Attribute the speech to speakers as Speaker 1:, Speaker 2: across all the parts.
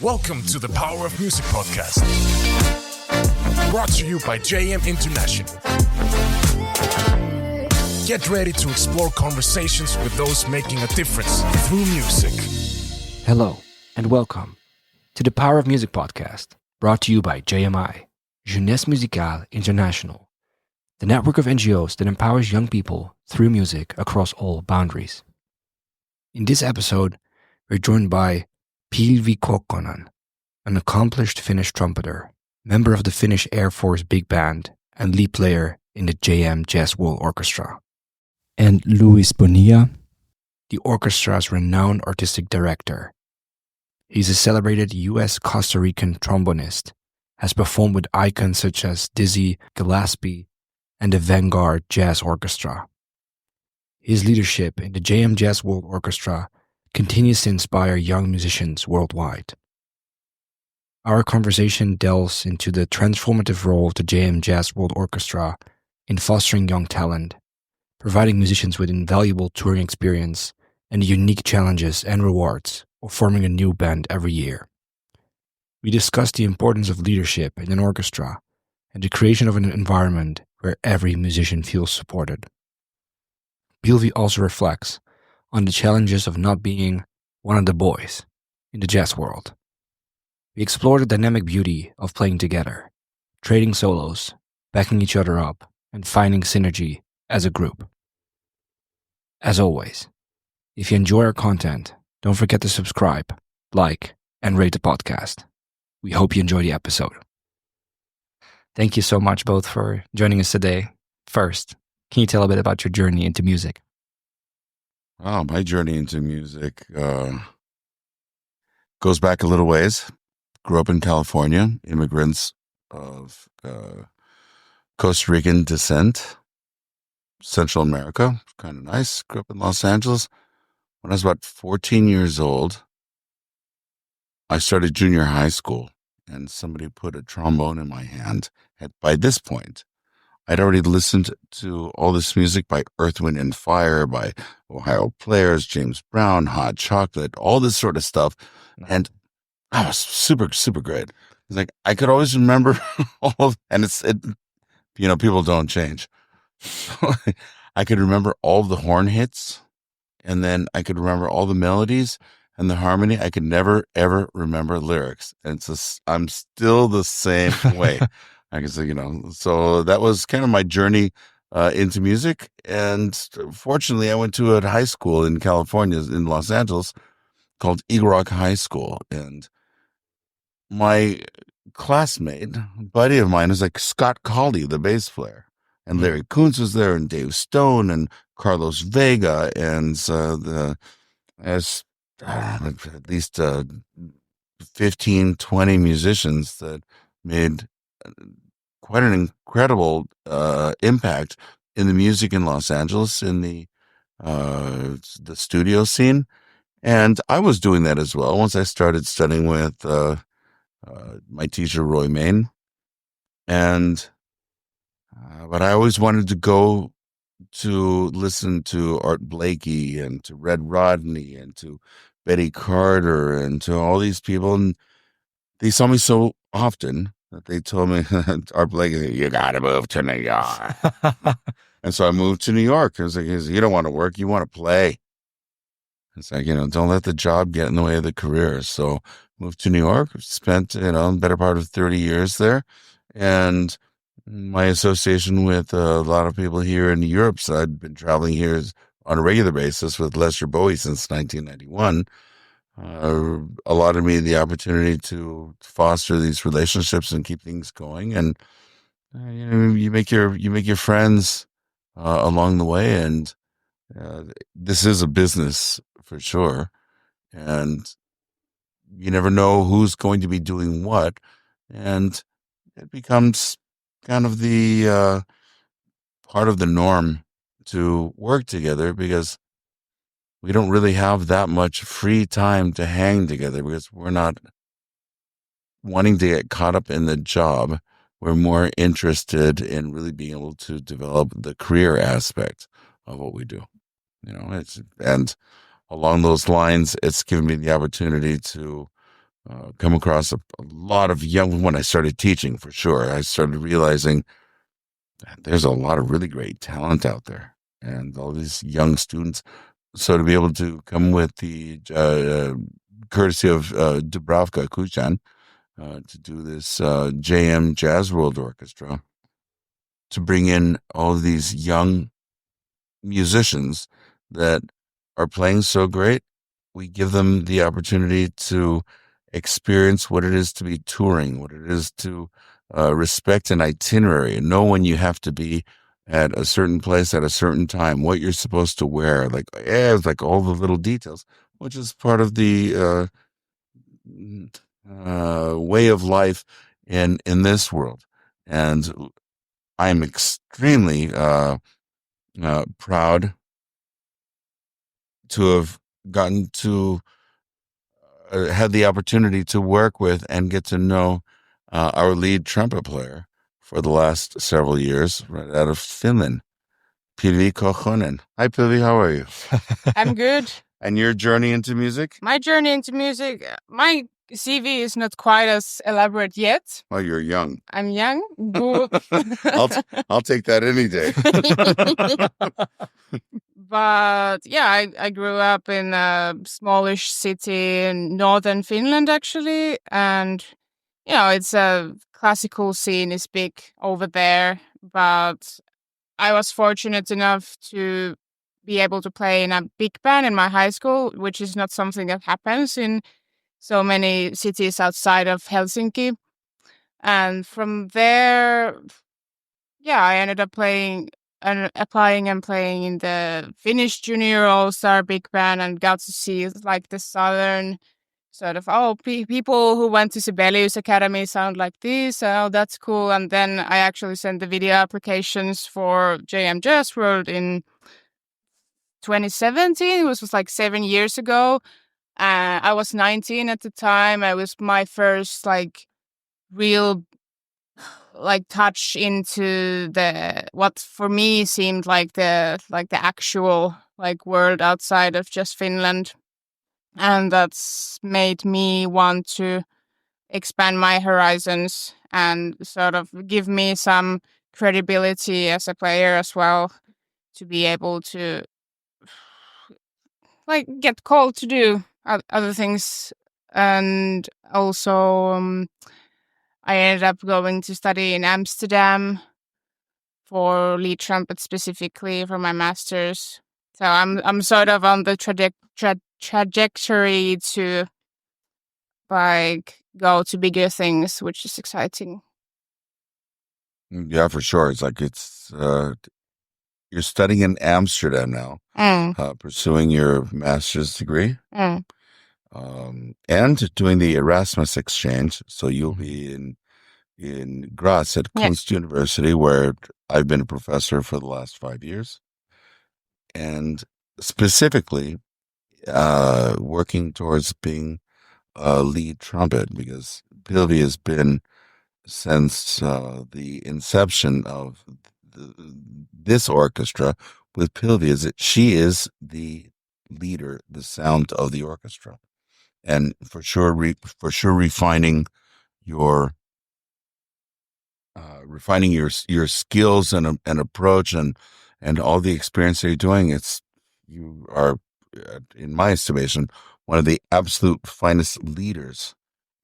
Speaker 1: Welcome to the Power of Music podcast, brought to you by JM International. Get ready to explore conversations with those making a difference through music.
Speaker 2: Hello, and welcome to the Power of Music podcast, brought to you by JMI, Jeunesse Musicale International, the network of NGOs that empowers young people through music across all boundaries. In this episode, we're joined by Pilvi Kokkonen, an accomplished Finnish trumpeter, member of the Finnish Air Force Big Band, and lead player in the JM Jazz World Orchestra, and Luis Bonilla, the orchestra's renowned artistic director. He's a celebrated U.S.-Costa Rican trombonist, has performed with icons such as Dizzy Gillespie and the Vanguard Jazz Orchestra. His leadership in the JM Jazz World Orchestra continues to inspire young musicians worldwide. Our conversation delves into the transformative role of the JM Jazz World Orchestra in fostering young talent, providing musicians with invaluable touring experience, and the unique challenges and rewards of forming a new band every year. We discuss the importance of leadership in an orchestra and the creation of an environment where every musician feels supported. Pilvi also reflects on the challenges of not being one of the boys in the jazz world. We explore the dynamic beauty of playing together, trading solos, backing each other up, and finding synergy as a group. As always, if you enjoy our content, don't forget to subscribe, like, and rate the podcast. We hope you enjoy the episode. Thank you so much both for joining us today. First, can you tell a bit about your journey into music?
Speaker 3: Wow, my journey into music goes back a little ways. Grew up in California, immigrants of Costa Rican descent, Central America, kind of nice. Grew up in Los Angeles. When I was about 14 years old, I started junior high school, and somebody put a trombone in my hand. By this point, I'd already listened to all this music by Earth, Wind, and Fire, by Ohio Players, James Brown, Hot Chocolate, all this sort of stuff. And I was super, super great. It's like, I could always remember people don't change. I could remember all the horn hits, and then I could remember all the melodies and the harmony. I could never, ever remember lyrics. And I'm still the same way. I can say, so that was kind of my journey into music. And fortunately, I went to a high school in California, in Los Angeles, called Eagle Rock High School. And my classmate, buddy of mine, is like Scott Colley, the bass player. And Larry Kuntz was there, and Dave Stone, and Carlos Vega, and at least 15, 20 musicians that made quite an incredible impact in the music in Los Angeles, in the studio scene. And I was doing that as well once I started studying with my teacher, Roy Main. But I always wanted to go to listen to Art Blakey and to Red Rodney and to Betty Carter and to all these people. And they saw me so often that they told me, Art Blakey, you got to move to New York. And so I moved to New York. It was like, you don't want to work, you want to play. It's like, don't let the job get in the way of the career. So moved to New York, spent, better part of 30 years there. And my association with a lot of people here in Europe, so I'd been traveling here on a regular basis with Lester Bowie since 1991, allotted me the opportunity to foster these relationships and keep things going. And you make your friends along the way, and this is a business for sure, and you never know who's going to be doing what, and it becomes kind of the part of the norm to work together, because we don't really have that much free time to hang together, because we're not wanting to get caught up in the job. We're more interested in really being able to develop the career aspect of what we do. And along those lines, it's given me the opportunity to come across a lot of young, when I started teaching for sure, I started realizing that there's a lot of really great talent out there and all these young students. So to be able to come with the courtesy of Dubravka Kujan to do this JM Jazz World Orchestra, to bring in all of these young musicians that are playing so great, we give them the opportunity to experience what it is to be touring, what it is to respect an itinerary and know when you have to be at a certain place at a certain time, what you're supposed to wear, like it's like all the little details, which is part of the way of life in this world. And I'm extremely proud to have gotten to had the opportunity to work with and get to know our lead trumpet player for the last several years, right out of Finland, Pilvi Kokkonen. Hi, Pilvi. How are you?
Speaker 4: I'm good.
Speaker 3: And your journey into music?
Speaker 4: My journey into music, my CV is not quite as elaborate yet.
Speaker 3: Well, you're young.
Speaker 4: I'm young.
Speaker 3: I'll take that any day.
Speaker 4: But yeah, I grew up in a smallish city in northern Finland, actually. And, it's a classical scene is big over there. But I was fortunate enough to be able to play in a big band in my high school, which is not something that happens in so many cities outside of Helsinki. And from there, I ended up playing and applying and playing in the Finnish Junior All-Star Big Band and got to see like the southern sort of, people who went to Sibelius Academy sound like this. Oh, that's cool. And then I actually sent the video applications for JM Jazz World in 2017. It was like 7 years ago. I was 19 at the time. I was my first like real like touch into what for me seemed like the actual like world outside of just Finland, and that's made me want to expand my horizons and sort of give me some credibility as a player as well, to be able to like get called to do other things. And also I ended up going to study in Amsterdam for lead trumpet specifically for my master's. So I'm sort of on the trajectory to like go to bigger things, which is exciting.
Speaker 3: Yeah, for sure. It's like you're studying in Amsterdam now, pursuing your master's degree, and doing the Erasmus exchange. So you'll be in Graz at Kunst University, where I've been a professor for the last 5 years, and specifically working towards being a lead trumpet, because Pilvi has been, since the inception of this orchestra with Pilvi, is that she is the leader, the sound of the orchestra, and for sure refining your skills and approach and all the experience that you're doing. You are, in my estimation, one of the absolute finest leaders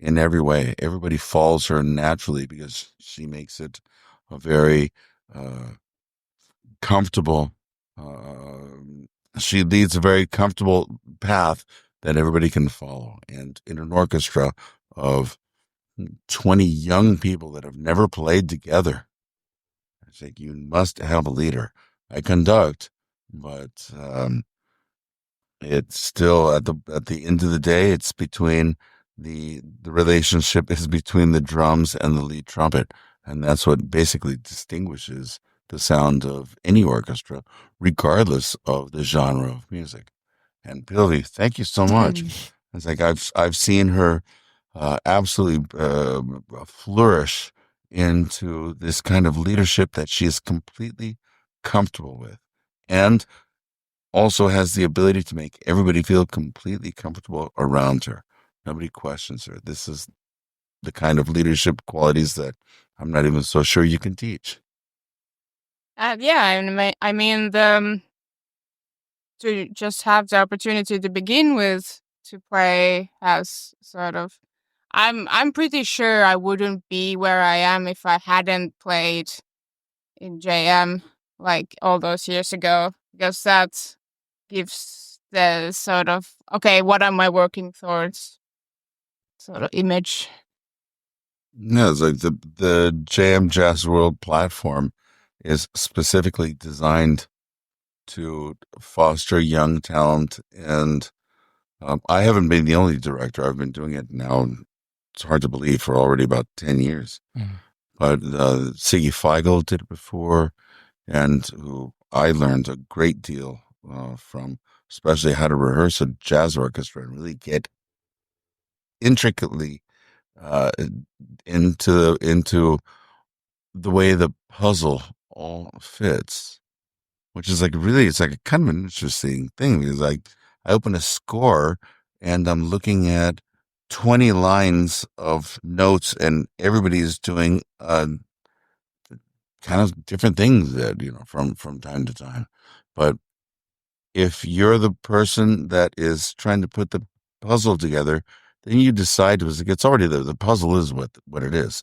Speaker 3: in every way. Everybody follows her naturally because she makes it a very comfortable. She leads a very comfortable path that everybody can follow. And in an orchestra of 20 young people that have never played together, I think you must have a leader. I conduct, but it's still at the end of the day, it's between the relationship is between the drums and the lead trumpet, and that's what basically distinguishes the sound of any orchestra, regardless of the genre of music. And Pilvi, thank you so much. It's like I've seen her absolutely flourish into this kind of leadership that she is completely comfortable with, and also has the ability to make everybody feel completely comfortable around her. Nobody questions her. This is the kind of leadership qualities that I'm not even so sure you can teach.
Speaker 4: I mean to just have the opportunity to begin with to play has sort of. I'm pretty sure I wouldn't be where I am if I hadn't played in JM like all those years ago, because that gives the sort of, okay, what am I working towards sort of image.
Speaker 3: No, it's like the JM Jazz World platform is specifically designed to foster young talent. And I haven't been the only director. I've been doing it now, it's hard to believe, for already about 10 years.
Speaker 2: Mhm.
Speaker 3: But Siggy Feigl did it before, and who I learned a great deal from, especially how to rehearse a jazz orchestra and really get intricately into the way the puzzle all fits, which is like really, it's like a kind of an interesting thing, because like I open a score and I'm looking at 20 lines of notes and everybody's doing kind of different things that, from time to time. But if you're the person that is trying to put the puzzle together, then you decide, was it's already there. The puzzle is what it is.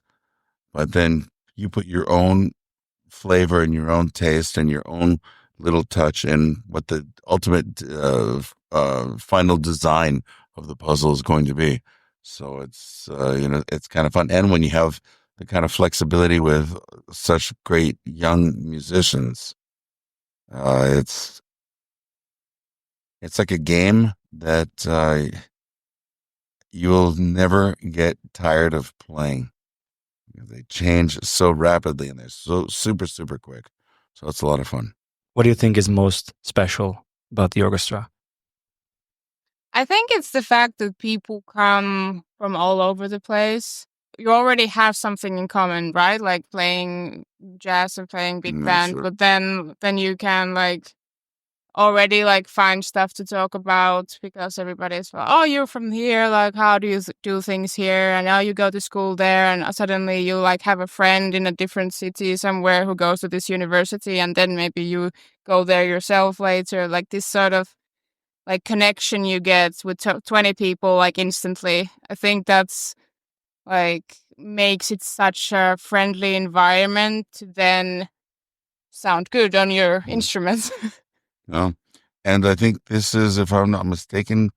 Speaker 3: But then you put your own flavor and your own taste and your own little touch and what the ultimate final design of the puzzle is going to be. So it's it's kind of fun. And when you have the kind of flexibility with such great young musicians, it's like a game that you'll never get tired of playing. They change so rapidly and they're so super, super quick. So it's a lot of fun.
Speaker 2: What do you think is most special about the orchestra?
Speaker 4: I think it's the fact that people come from all over the place. You already have something in common, right? Like playing jazz and playing big band,
Speaker 3: Sure.
Speaker 4: but then you can like already like find stuff to talk about, because everybody's like, oh, you're from here, like how do you do things here, and now you go to school there, and suddenly you like have a friend in a different city somewhere who goes to this university, and then maybe you go there yourself later, like this sort of like connection you get with 20 people like instantly. I think that's like makes it such a friendly environment to then sound good on your instruments.
Speaker 3: No. And I think this is, if I'm not mistaken,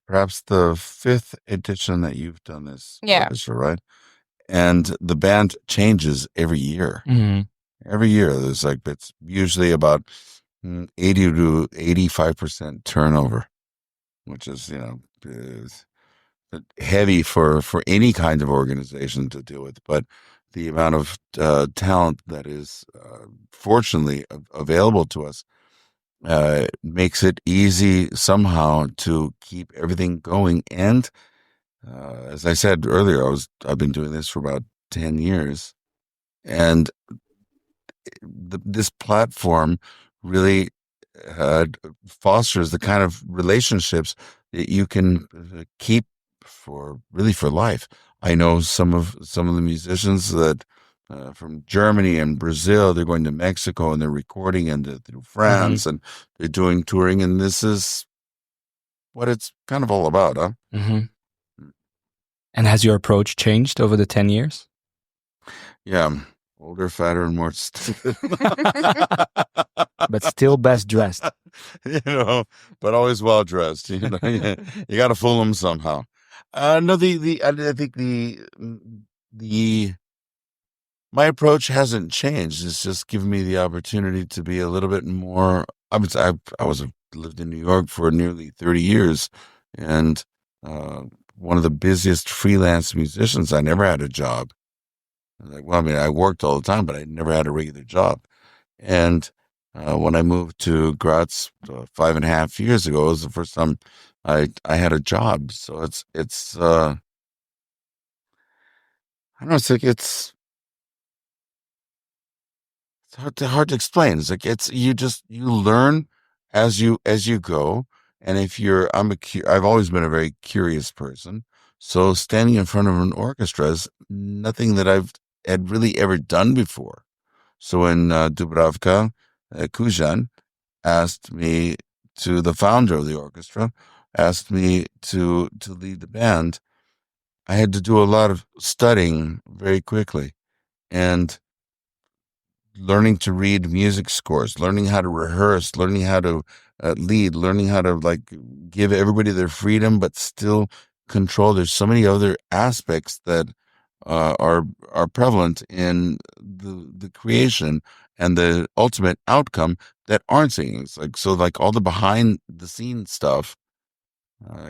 Speaker 3: perhaps the 5th edition that you've done this
Speaker 4: Yeah.
Speaker 3: orchestra, right? And the band changes every year.
Speaker 2: Mhm.
Speaker 3: Every year, there's like, it's usually about 80 to 85% turnover, which is, is heavy for any kind of organization to deal with. But the amount of talent that is fortunately available to us makes it easy somehow to keep everything going. And as I said earlier, I've been doing this for about 10 years, and this platform really fosters the kind of relationships that you can keep for life. I know some of the musicians that from Germany and Brazil, they're going to Mexico and they're recording, and through France, and they're doing touring, and this is what it's kind of all about, huh?
Speaker 2: Mhm. And has your approach changed over the 10 years?
Speaker 3: Yeah, I'm older, fatter, and more stupid.
Speaker 2: But still best dressed.
Speaker 3: But always well dressed. You got to fool them somehow. No, I think the my approach hasn't changed. It's just given me the opportunity to be a little bit more. I lived in New York for nearly 30 years, and one of the busiest freelance musicians. I never had a job. I worked all the time, but I never had a regular job. And when I moved to Graz 5.5 years ago, it was the first time I had a job. So it's I don't know. It's like it's hard to explain. It's like you learn as you go. And if I've always been a very curious person. So standing in front of an orchestra is nothing that I've had really ever done before. So in Dubravka, Grožnjan asked me the founder of the orchestra, asked me to lead the band. I had to do a lot of studying very quickly and learning to read music scores, learning how to rehearse, learning how to lead, learning how to give everybody their freedom, but still control. There's so many other aspects that are prevalent in the creation and the ultimate outcome that aren't singing. It's like all the behind the scenes stuff,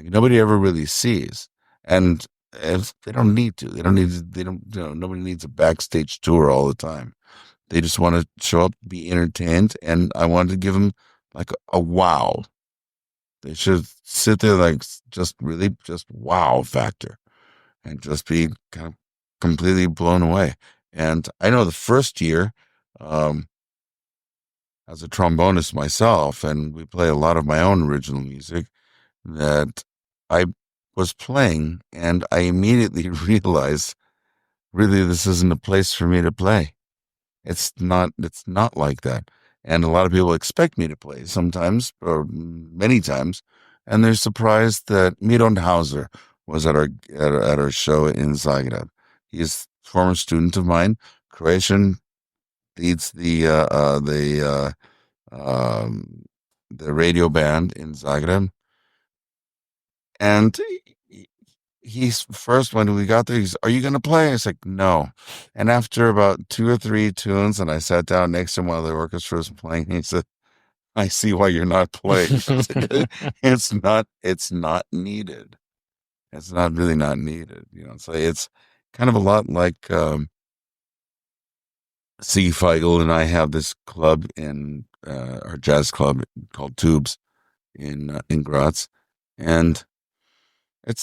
Speaker 3: nobody ever really sees, and if they don't need to, nobody needs a backstage tour all the time. They just want to show up, be entertained, and I wanted to give them like a wow. They should sit there just wow factor and just be kind of completely blown away. And I know the first year, as a trombonist myself, and we play a lot of my own original music, that I was playing, and I immediately realized, really, this isn't a place for me to play. It's not like that. And a lot of people expect me to play sometimes, or many times, and they're surprised that Miron Hauser was at our show in Zagreb. He's a former student of mine, Croatian, leads the radio band in Zagreb. And he's first, when we got there, he's, "Are you going to play?" I was like, "No." And after about 2 or 3 tunes, and I sat down next to him while the orchestra was playing, he said, "I see why you're not playing." It's not needed. It's not really not needed. So it's kind of a lot like Siggy Feigl and I have this club in our jazz club called Tubes in Graz, and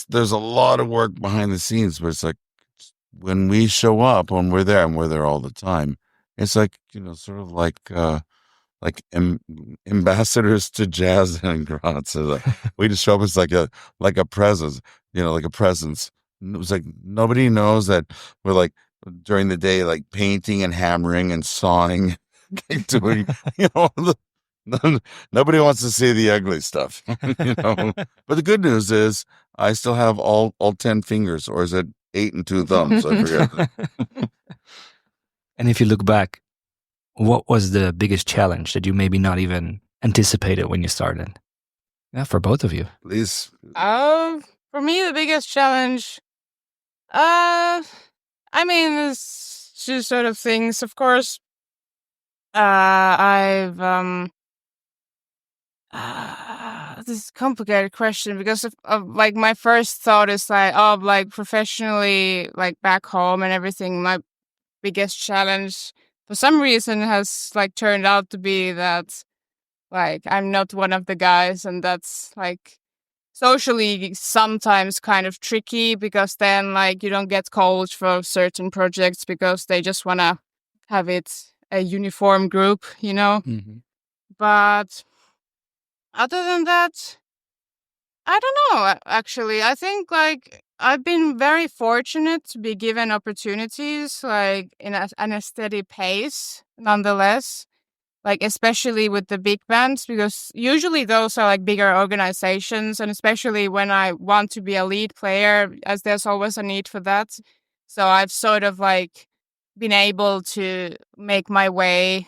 Speaker 3: there's a lot of work behind the scenes, but it's like when we show up, when we're there, and we're there all the time, it's like, sort of like ambassadors to jazz in Graz. So we just show up as like a presence, like a presence. It was like nobody knows that we're like during the day, like painting and hammering and sawing, doing, nobody wants to see the ugly stuff, But the good news is I still have all 10 fingers, or is it 8 and 2 thumbs? I forget.
Speaker 2: And if you look back, what was the biggest challenge that you maybe not even anticipated when you started? Yeah, for both of you.
Speaker 3: Please.
Speaker 4: For me, the biggest challenge, there's 2 sort of things. Of course, I've this is a complicated question, because of like my first thought is like professionally, like back home and everything. My biggest challenge for some reason has like turned out to be that like I'm not one of the guys, and that's like socially sometimes kind of tricky, because then like you don't get called for certain projects because they just want to have it a uniform group,
Speaker 2: Mm-hmm.
Speaker 4: But other than that, I don't know, actually. I think like I've been very fortunate to be given opportunities like in a steady pace nonetheless, like especially with the big bands, because usually those are like bigger organizations, and especially when I want to be a lead player, as there's always a need for that. So I've sort of like been able to make my way,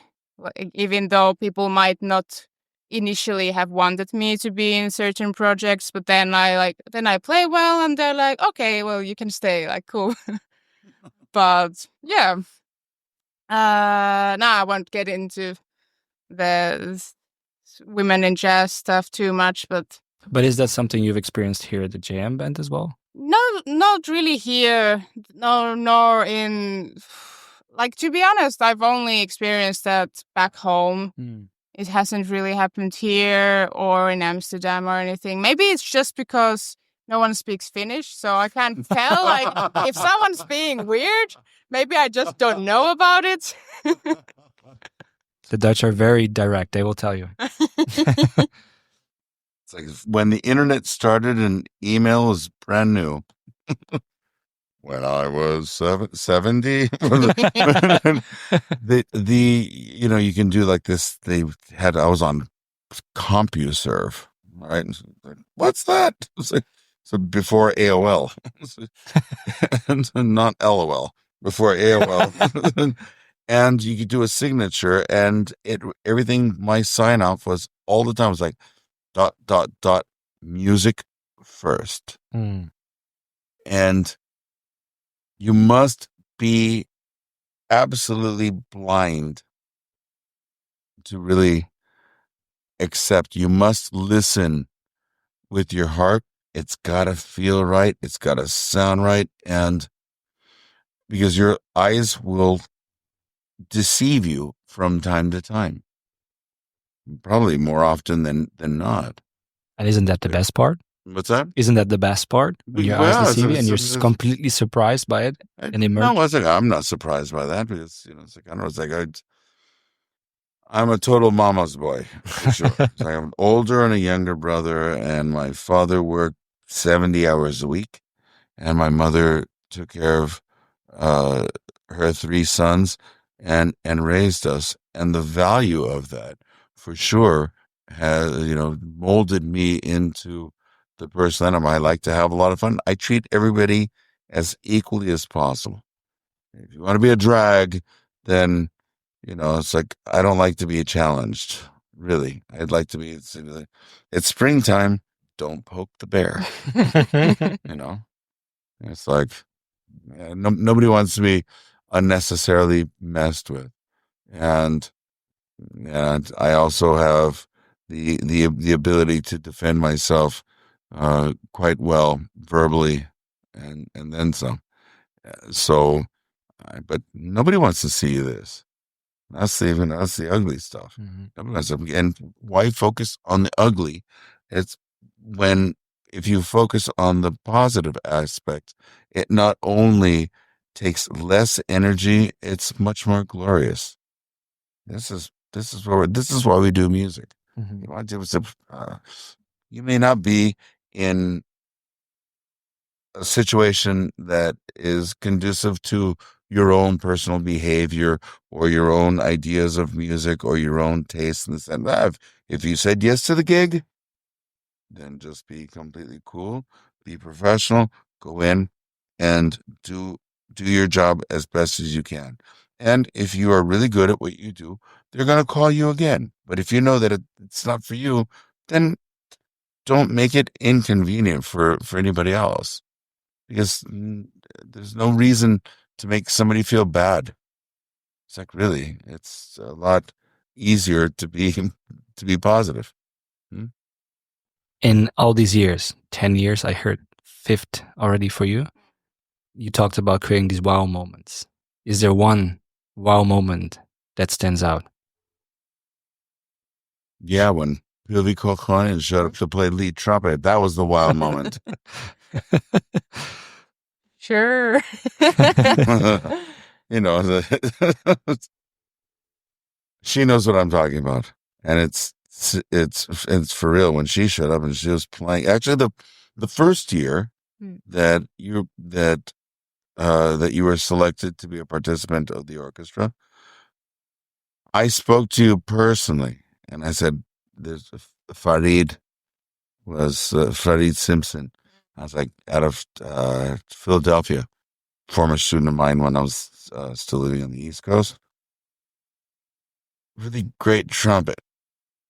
Speaker 4: even though people might not initially have wanted me to be in certain projects, but then I play well, and they're like, "Okay, well, you can stay," like, cool. But yeah, now I won't get into the women in jazz stuff too much, but
Speaker 2: is that something you've experienced here at the JM band as well?
Speaker 4: no, not really here. No, nor in, like, to be honest, I've only experienced that back home. It hasn't really happened here or in Amsterdam or anything. Maybe it's just because no one speaks Finnish, so I can't tell. Like, if someone's being weird, maybe I just don't know about it.
Speaker 2: The Dutch are very direct. They will tell you.
Speaker 3: It's like when the internet started and email was brand new. When I was 70, you can do like this. I was on CompuServe, right? What's that? So before AOL, and not LOL, before AOL. And you could do a signature, and everything, my sign off was all the time was like dot, dot, dot, music first. And you must be absolutely blind to really accept. You must listen with your heart. It's got to feel right. It's got to sound right. And because your eyes will deceive you from time to time, probably more often than not.
Speaker 2: And isn't that the best part?
Speaker 3: What's that?
Speaker 2: Isn't that the best part? When your eyes deceive you and you're completely surprised by it and immersed?
Speaker 3: No, I'm not surprised by that because, I'm a total mama's boy, for sure. So I have an older and a younger brother, and my father worked 70 hours a week, and my mother took care of her 3 sons and raised us. And the value of that, for sure, has, molded me into the person that I like to have a lot of fun. I treat everybody as equally as possible. If you want to be a drag, then, it's like, I don't like to be challenged, really. I'd like to be, it's springtime, don't poke the bear. It's like, nobody wants to be unnecessarily messed with. And I also have the ability to defend myself quite well verbally and then some. So, but nobody wants to see this. That's the ugly stuff. Nobody wants to, and why focus on the ugly? It's if you focus on the positive aspect, it not only takes less energy, it's much more glorious. This is why we do music. You may not be in a situation that is conducive to your own personal behavior or your own ideas of music or your own taste and this and that. If you said yes to the gig, then just be completely cool, be professional, go in and do your job as best as you can. And if you are really good at what you do, they're going to call you again. But if you know that it's not for you, then don't make it inconvenient for anybody else, because there's no reason to make somebody feel bad. It's like, really, it's a lot easier to be positive.
Speaker 2: In all these years, 10 years, I heard 5th already for you. You talked about creating these wow moments. Is there one wow moment that stands out?
Speaker 3: Yeah, when Pilvi Kokkonen showed up to play lead trumpet, that was the wow moment.
Speaker 4: Sure.
Speaker 3: She knows what I'm talking about, and it's for real. When she showed up and she was playing, actually the first year that you were selected to be a participant of the orchestra, I spoke to you personally, and I said, "There's Farid Simpson." I was like, out of Philadelphia, former student of mine when I was still living on the East Coast. Really great trumpet.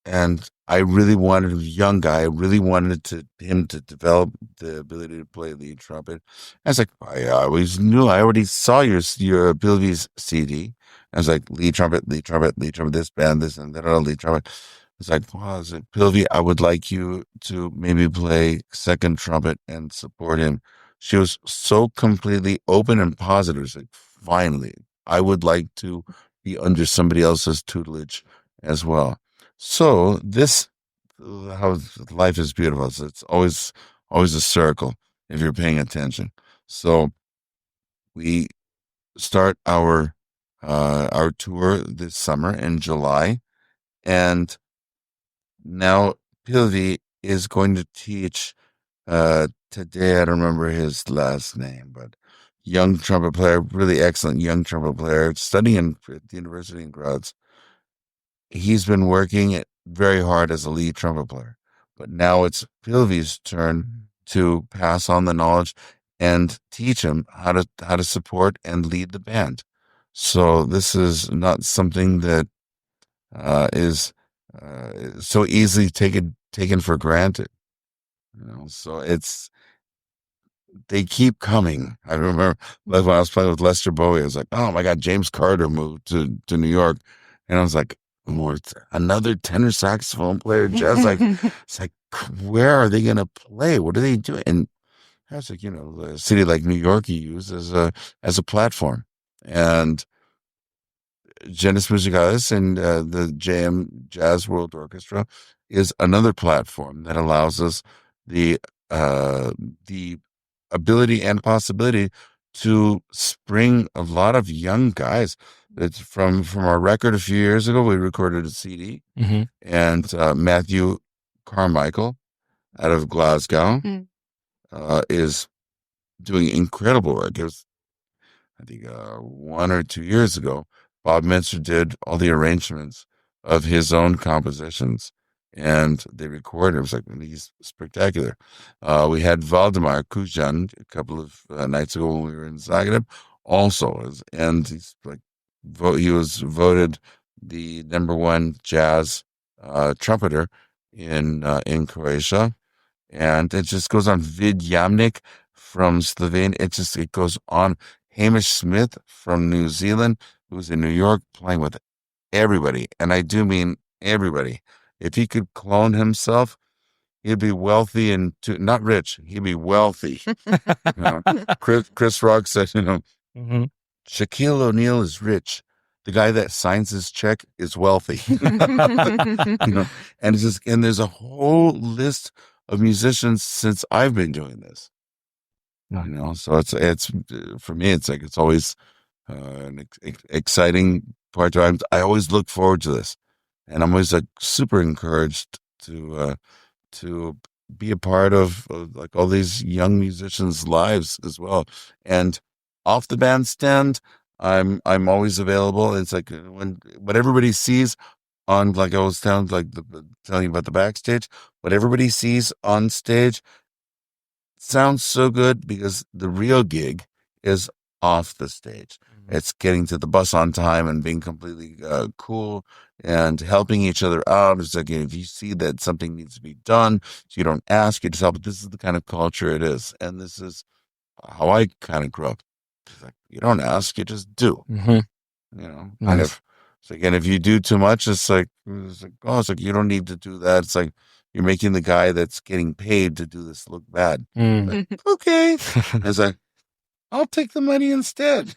Speaker 3: And I really wanted, a young guy, I really wanted him to develop the ability to play lead trumpet. I was like, I always knew, I already saw your Pilvi's CD. I was like, lead trumpet, this band, this and that, lead trumpet. It's like, wow, I said, Pilvi, I would like you to maybe play second trumpet and support him. She was so completely open and positive. It's like, finally, I would like to be under somebody else's tutelage as well. So how life is beautiful. It's always a circle if you're paying attention. So we start our tour this summer in July, and now Pilvi is going to teach today. I don't remember his last name, but young trumpet player, really excellent young trumpet player, studying at the university in Graz. He's been working very hard as a lead trumpet player, but now it's Pilvi's turn to pass on the knowledge and teach him how to support and lead the band. So this is not something that is so easily taken for granted. So they keep coming. I remember like when I was playing with Lester Bowie, I was like, oh my God, James Carter moved to New York. And I was like, more another tenor saxophone player, jazz. Like, it's like, where are they going to play? What are they doing? And I was like, a city like New York you use as a platform. And Genus Musicalis and the JM Jazz World Orchestra is another platform that allows us the ability and possibility to spring a lot of young guys. It's from our record a few years ago. We recorded a CD, and Matthew Carmichael out of Glasgow is doing incredible work. It was, I think, 1 or 2 years ago, Bob Minster did all the arrangements of his own compositions, and they recorded. It was like, he's spectacular. We had Valdemar Grožnjan a couple of nights ago when we were in Zagreb, also, and he's like, he was voted the #1 jazz trumpeter in Croatia, and it just goes on. Vid Jamnik from Slovenia. It goes on. Hamish Smith from New Zealand, who's in New York, playing with everybody, and I do mean everybody. If he could clone himself, he'd be wealthy and not rich. He'd be wealthy. Chris Rock said, Shaquille O'Neal is rich. The guy that signs his check is wealthy. And there's a whole list of musicians since I've been doing this. So it's for me, it's always an exciting part. I always look forward to this, and I'm always like super encouraged to be a part of like all these young musicians' lives as well. And off the bandstand, I'm always available. It's like what everybody sees on, like I was telling you about the backstage, what everybody sees on stage sounds so good because the real gig is off the stage. It's getting to the bus on time and being completely cool and helping each other out. It's like, if you see that something needs to be done, so you don't ask, you just help. This is the kind of culture it is. And this is how I kind of grew up. It's like, you don't ask, you just do.
Speaker 2: Nice.
Speaker 3: And if you do too much, it's like, you don't need to do that. It's like, you're making the guy that's getting paid to do this look bad. Like, okay. It's like, I'll take the money instead.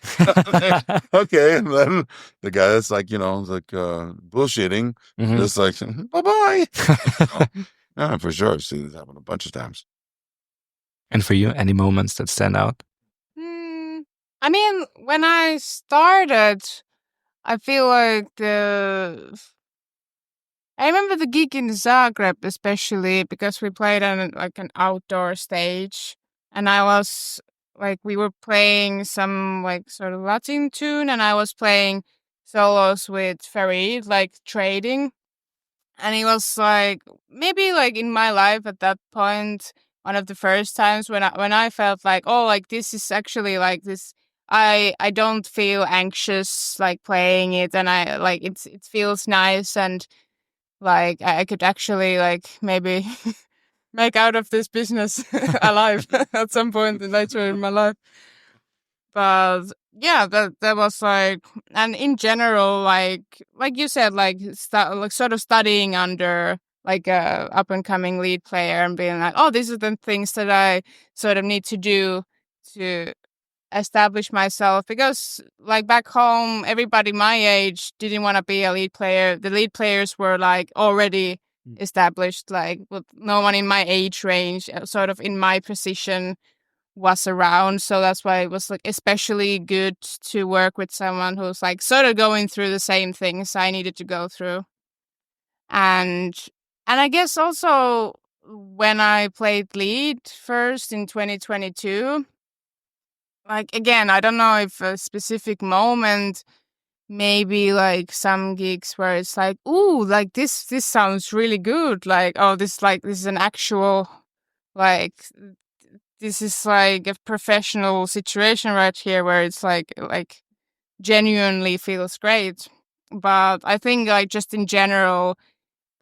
Speaker 3: Okay. And then the guy that's like, bullshitting, just like, bye-bye. Yeah, for sure. I've seen this happen a bunch of times.
Speaker 2: And for you, any moments that stand out?
Speaker 4: I mean, when I started, I feel like I remember the gig in Zagreb, especially because we played on an outdoor stage, and I was like, we were playing some like sort of Latin tune, and I was playing solos with Farid, like trading, and it was like maybe like in my life at that point, one of the first times when I felt like, oh, like this is actually like this. I don't feel anxious like playing it, and I like it feels nice, and like I could actually like maybe make out of this business alive at some point later in my life. But yeah, that was like, and in general, like you said, like sort of studying under like a up and coming lead player and being like, oh, these are the things that I sort of need to do to establish myself, because like back home, everybody my age didn't want to be a lead player. The lead players were like already established, like with no one in my age range, sort of in my position, was around. So that's why it was like especially good to work with someone who's like sort of going through the same things I needed to go through. And I guess also when I played lead first in 2022, like again, I don't know if a specific moment, maybe like some gigs where it's like, ooh, like this sounds really good. Like, oh, this is an actual, like, this is like a professional situation right here where it's like genuinely feels great. But I think like just in general,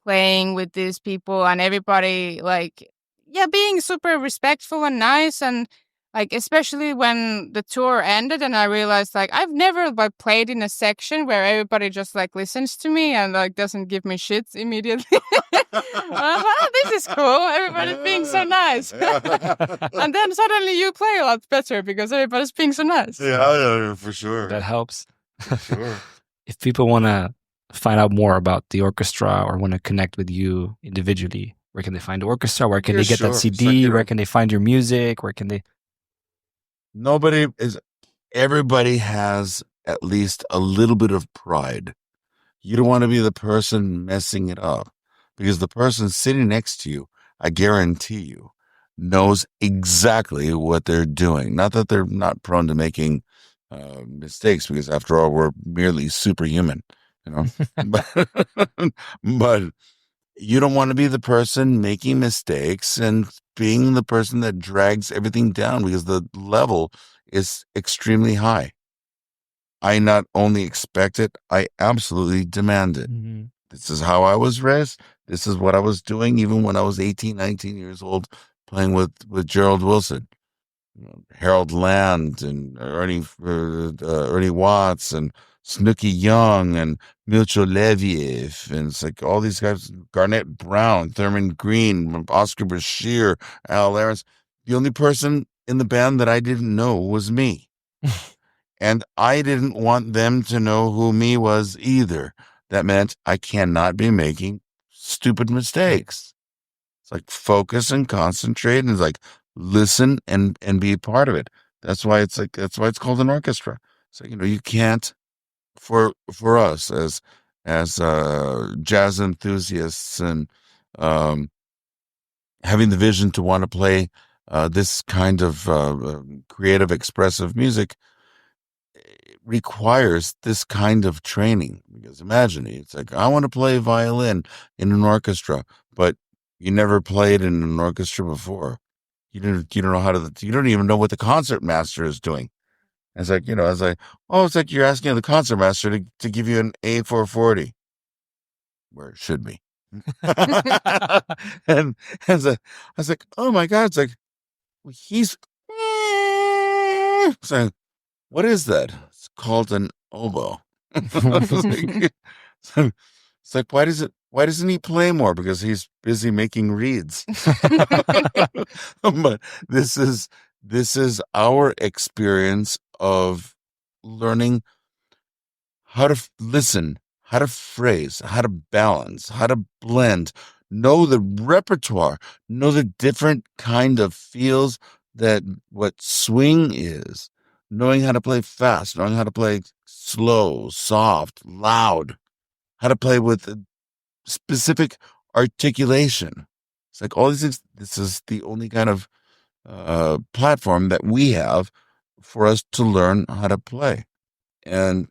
Speaker 4: playing with these people and everybody like, yeah, being super respectful and nice, and like especially when the tour ended and I realized like I've never like played in a section where everybody just like listens to me and like doesn't give me shit immediately. This is cool. Everybody's being so nice. And then suddenly you play a lot better because everybody's being so nice.
Speaker 3: Yeah, for sure.
Speaker 2: That helps.
Speaker 3: For sure.
Speaker 2: If people want to find out more about the orchestra or want to connect with you individually, where can they find the orchestra? Where can they get that CD? Where can they find your music? Where can they?
Speaker 3: Everybody has at least a little bit of pride. You don't want to be the person messing it up, because the person sitting next to you, I guarantee you, knows exactly what they're doing. Not that they're not prone to making mistakes, because after all, we're merely superhuman, you know. but you don't want to be the person making mistakes and being the person that drags everything down, because the level is extremely high. I not only expect it, I absolutely demand it.
Speaker 2: Mm-hmm.
Speaker 3: This is how I was raised. This is what I was doing even when I was 18, 19 years old, playing with Gerald Wilson, Harold Land, and Ernie Watts, and Snooky Young, and Milcho Leviev, and it's like all these guys, Garnett Brown, Thurman Green, Oscar Bashir, Al Aarons. The only person in the band that I didn't know was me. And I didn't want them to know who me was either. That meant I cannot be making stupid mistakes. It's like focus and concentrate, and it's like listen and be a part of it. That's why it's called an orchestra. So, you can't, for us as jazz enthusiasts, and having the vision to want to play this kind of creative, expressive music, requires this kind of training. Because imagine, it's like, I want to play violin in an orchestra, but you never played in an orchestra before. You don't know you don't even know what the concert master is doing. And it's like, it's like you're asking the concert master to give you an A440, where it should be. And I was like, oh my God, it's like, he's saying, what is that? It's called an oboe. It's like, why doesn't he play more? Because he's busy making reeds. But this is our experience of learning how to listen, how to phrase, how to balance, how to blend, know the repertoire, know the different kind of feels that what swing is, knowing how to play fast, knowing how to play slow, soft, loud, how to play with a specific articulation. It's like all these things. This is the only kind of platform that we have for us to learn how to play. And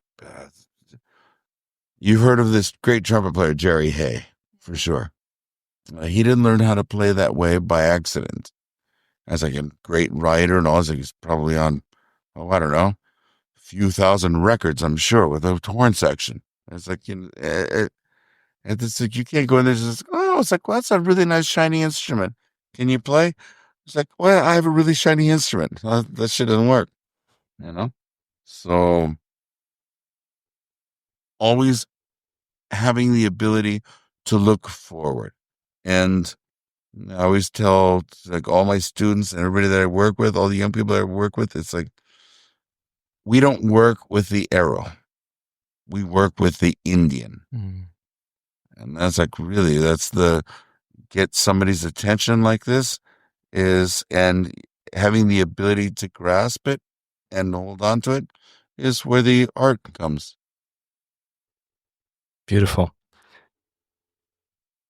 Speaker 3: you've heard of this great trumpet player, Jerry Hay, for sure. He didn't learn how to play that way by accident. As like a great writer and all, I was like, he's probably on, I don't know, a few thousand records, I'm sure, with a horn section. It's like, it's like, you can't go in there and just, it's like, well, that's a really nice shiny instrument. Can you play? It's like, well, I have a really shiny instrument. That shit doesn't work, So always having the ability to look forward. And I always tell like all my students and everybody that I work with, all the young people that I work with, it's like, we don't work with the arrow. We work with the Indian. Mm. And that's like, really, that's get somebody's attention like this and having the ability to grasp it and hold on to it is where the art comes.
Speaker 2: Beautiful.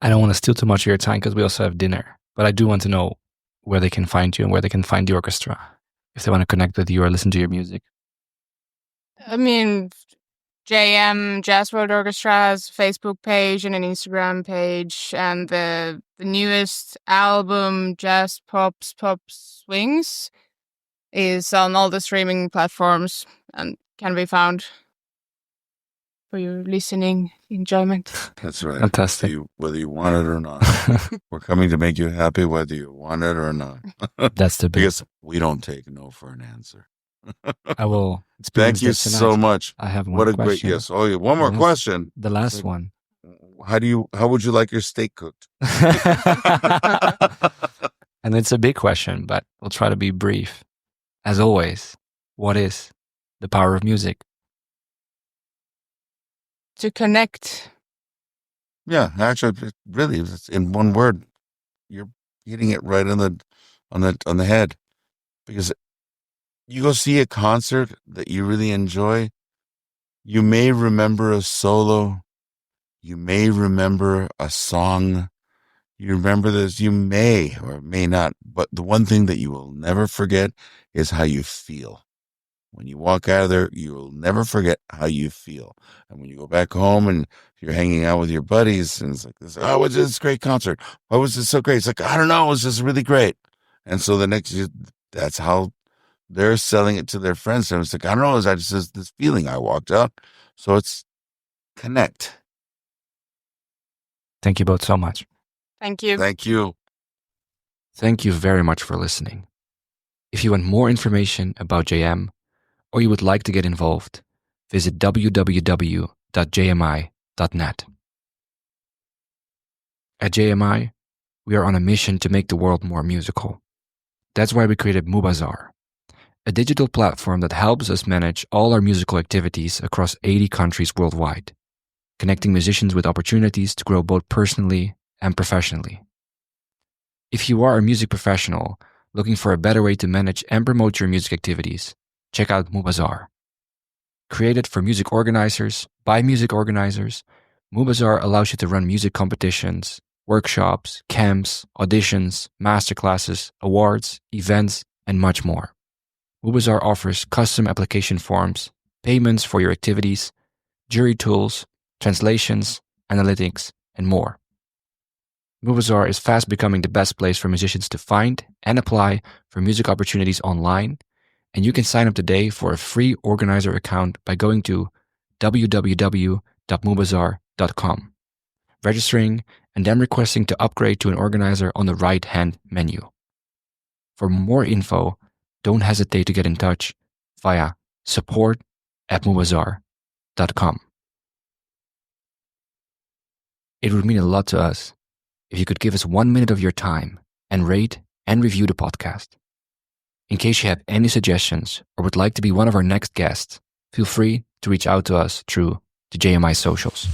Speaker 2: I don't want to steal too much of your time because we also have dinner. But I do want to know where they can find you and where they can find the orchestra if they want to connect with you or listen to your music.
Speaker 4: I mean, JM Jazz World Orchestra has a Facebook page and an Instagram page, and the newest album, Jazz Pop Swings, is on all the streaming platforms and can be found for your listening enjoyment.
Speaker 3: That's right.
Speaker 2: Fantastic.
Speaker 3: Whether you want it or not. We're coming to make you happy whether you want it or not.
Speaker 2: That's the big.
Speaker 3: Because we don't take no for an answer.
Speaker 2: I will.
Speaker 3: Thank you so much.
Speaker 2: I have one
Speaker 3: What a
Speaker 2: question.
Speaker 3: great yes. Oh, yeah. One more question.
Speaker 2: The last one.
Speaker 3: How would you like your steak cooked?
Speaker 2: And it's a big question, but we'll try to be brief. As always, what is the power of music?
Speaker 4: To connect.
Speaker 3: Yeah, actually, really, it's in one word. You're hitting it right on the head, because you go see a concert that you really enjoy. You may remember a solo. You may remember a song. You remember this. You may or may not. But the one thing that you will never forget is how you feel. When you walk out of there, you will never forget how you feel. And when you go back home and you're hanging out with your buddies, and it's like this, oh, was this great concert? Why was it so great? It's like, I don't know, it was just really great. And so the next year, that's how they're selling it to their friends. And it's like, I don't know, I just this feeling I walked out. So it's connect.
Speaker 2: Thank you both so much.
Speaker 4: Thank you.
Speaker 3: Thank you.
Speaker 2: Thank you very much for listening. If you want more information about JM, or you would like to get involved, visit www.jmi.net. At JMI, we are on a mission to make the world more musical. That's why we created Mubazar, a digital platform that helps us manage all our musical activities across 80 countries worldwide, connecting musicians with opportunities to grow both personally and professionally. If you are a music professional looking for a better way to manage and promote your music activities, check out Mubazar. Created for music organizers, by music organizers, Mubazar allows you to run music competitions, workshops, camps, auditions, masterclasses, awards, events, and much more. Mubazar offers custom application forms, payments for your activities, jury tools, translations, analytics, and more. Mubazar is fast becoming the best place for musicians to find and apply for music opportunities online, and you can sign up today for a free organizer account by going to www.mubazar.com, registering, and then requesting to upgrade to an organizer on the right-hand menu. For more info, don't hesitate to get in touch via support@mubazar.com. It would mean a lot to us if you could give us 1 minute of your time and rate and review the podcast. In case you have any suggestions or would like to be one of our next guests, feel free to reach out to us through the JMI socials.